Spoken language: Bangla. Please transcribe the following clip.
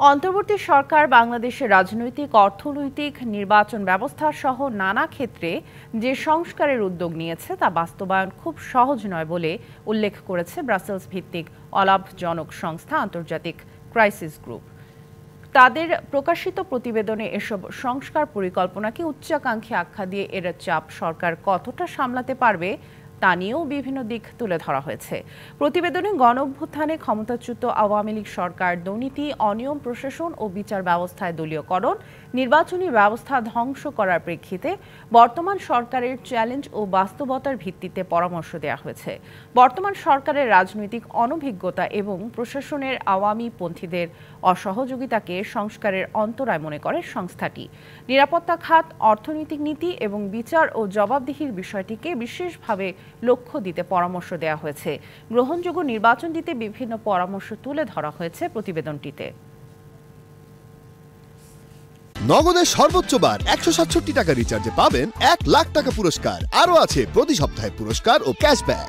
অন্তর্বর্তী সরকার বাংলাদেশের রাজনৈতিক, অর্থনৈতিক, নির্বাচন ব্যবস্থা সহ নানা ক্ষেত্রে যে সংস্কারের উদ্যোগ নিয়েছে তা বাস্তবায়ন খুব সহজ নয় বলে উল্লেখ করেছে ব্রাসেলস ভিত্তিক অলাভজনক সংস্থা আন্তর্জাতিক ক্রাইসিস গ্রুপ। তাদের প্রকাশিত প্রতিবেদনে এসব সংস্কার পরিকল্পনাকে উচ্চাকাঙ্ক্ষী আখ্যা দিয়ে এর চাপ সরকার কতটা সামলাতে পারবে তা নিয়েও বিভিন্ন দিক তুলে ধরা হয়েছে। প্রতিবেদনে গণঅভ্যুত্থানে ক্ষমতাচ্যুত আওয়ামী লীগ সরকার দুর্নীতি, অনিয়ম প্রশাসন ও বিচার ব্যবস্থায় দলীয়করণ, নির্বাচনী ব্যবস্থা ধ্বংস করার প্রেক্ষিতে বর্তমান সরকারের চ্যালেঞ্জ ও বাস্তবতার ভিত্তিতে পরামর্শ দেওয়া হয়েছে। বর্তমান সরকারের রাজনৈতিক অনভিজ্ঞতা এবং প্রশাসনের আওয়ামীপন্থীদের অসহযোগিতাকে সংস্কারের অন্তরায় মনে করে সংস্থাটি। নিরাপত্তা খাত, অর্থনৈতিক নীতি এবং বিচার ও জবাবদিহির বিষয়টিকে বিশেষভাবে লক্ষ্য দিতে পরামর্শ দেওয়া হয়েছে। গ্রহণযোগ্য নির্বাচন দিতে বিভিন্ন পরামর্শ তুলে ধরা হয়েছে প্রতিবেদনটিতে। নগদের সর্বোচ্চ বার 167 টাকা রিচার্জে পাবেন 1 লাখ টাকা পুরস্কার। আরও আছে প্রতি সপ্তাহে পুরস্কার ও ক্যাশব্যাক।